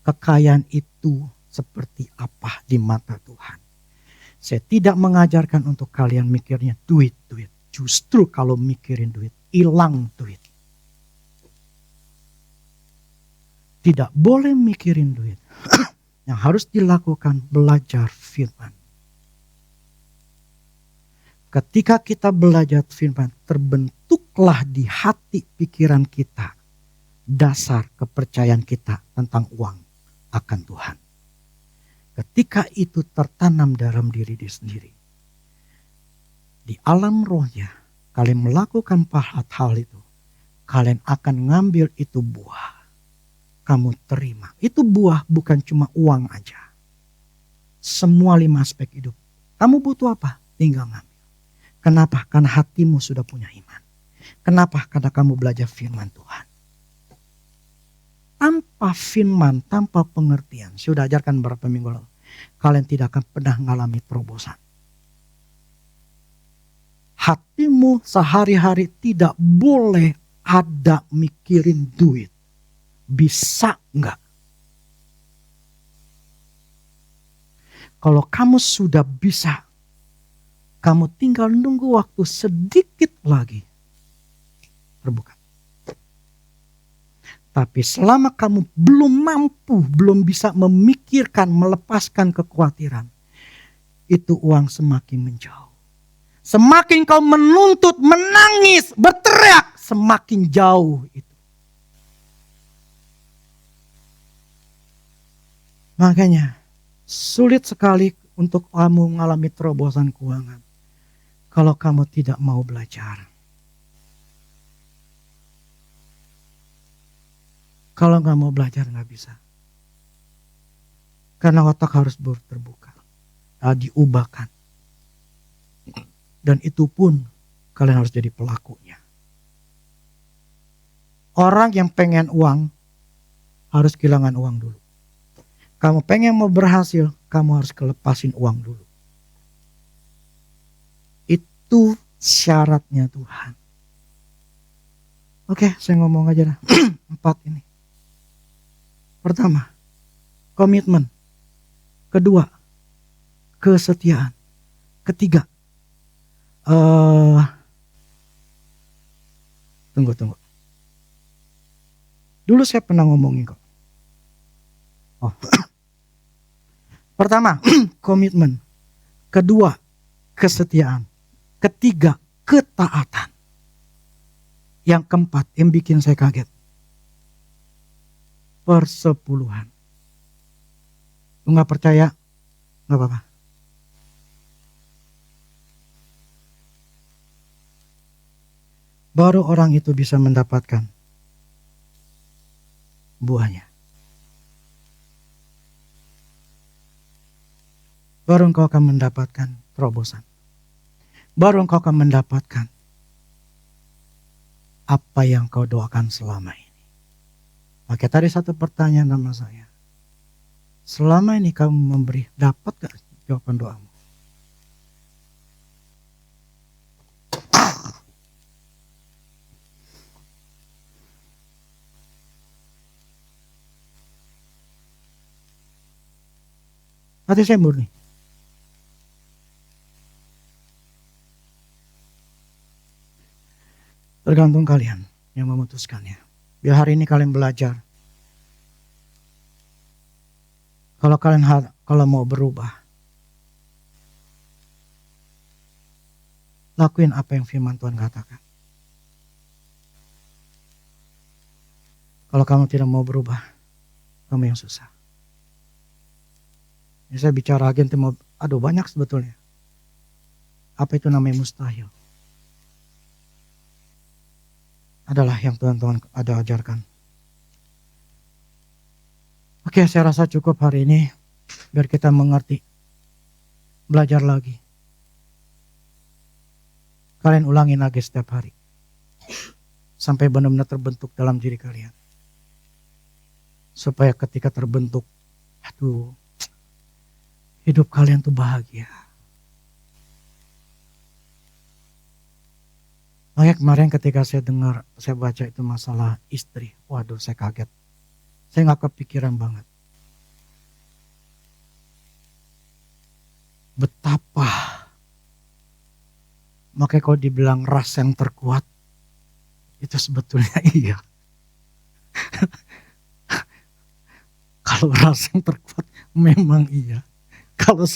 kekayaan itu seperti apa di mata Tuhan. Saya tidak mengajarkan untuk kalian mikirnya duit. Justru kalau mikirin duit, hilang duit. Tidak boleh mikirin duit. Yang harus dilakukan belajar firman. Ketika kita belajar firman, terbentuklah di hati pikiran kita dasar kepercayaan kita tentang uang akan Tuhan. Ketika itu tertanam dalam diri sendiri, di alam rohnya, kalian melakukan hal itu, kalian akan ngambil itu buah. Kamu terima. Itu buah bukan cuma uang aja. Semua 5 aspek hidup. Kamu butuh apa? Tinggal ngambil. Kenapa? Karena hatimu sudah punya iman. Kenapa? Karena kamu belajar firman Tuhan. Tanpa firman, tanpa pengertian. Saya sudah ajarkan beberapa minggu lalu. kalian tidak akan pernah mengalami terobosan. Hatimu sehari-hari tidak boleh ada mikirin duit. Bisa enggak? Kalau kamu sudah bisa, kamu tinggal nunggu waktu sedikit lagi terbuka. Tapi selama kamu belum mampu, belum bisa memikirkan, melepaskan kekhawatiran, itu uang semakin menjauh. Semakin kau menuntut, menangis, berteriak, semakin jauh itu. Makanya sulit sekali untuk kamu mengalami terobosan keuangan kalau kamu tidak mau belajar. Kalau nggak mau belajar nggak bisa. Karena otak harus terbuka, diubahkan. Dan itu pun kalian harus jadi pelakunya. Orang yang pengen uang harus kehilangan uang dulu. Kamu pengen mau berhasil, kamu harus kelepasin uang dulu. Itu syaratnya Tuhan. Oke, saya ngomong aja dah. 4 ini. Pertama, komitmen. Kedua, kesetiaan. Ketiga, tunggu. Dulu saya pernah ngomongin kok. Pertama, komitmen. Kedua, kesetiaan. Ketiga, ketaatan. Yang keempat, yang bikin saya kaget. Persepuluhan. Lu gak percaya? Gak apa-apa. Baru orang itu bisa mendapatkan buahnya. Baru engkau akan mendapatkan terobosan. Baru engkau akan mendapatkan apa yang kau doakan selama ini. Maka tadi satu pertanyaan sama saya. Selama ini kamu memberi, dapat gak jawaban doamu? Hati saya murni. Tergantung kalian yang memutuskannya. Biar hari ini kalian belajar. Kalau mau berubah, lakuin apa yang firman Tuhan katakan. Kalau kamu tidak mau berubah, kamu yang susah. Ini saya bicara agen mau, banyak sebetulnya. Apa itu namanya mustahil? Adalah yang Tuhan ada ajarkan. Oke, saya rasa cukup hari ini. Biar kita mengerti. Belajar lagi. Kalian ulangin lagi setiap hari. Sampai benar-benar terbentuk dalam diri kalian. Supaya ketika terbentuk, hidup kalian tuh bahagia. Makanya kemarin ketika saya baca itu masalah istri. Waduh, saya kaget. Saya gak kepikiran banget. Betapa. Makanya kalau dibilang ras yang terkuat. Itu sebetulnya iya. Kalau ras yang terkuat memang iya. Kalau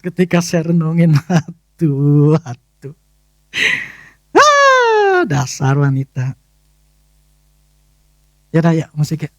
ketika saya renungin, dasar wanita. Ya musiknya.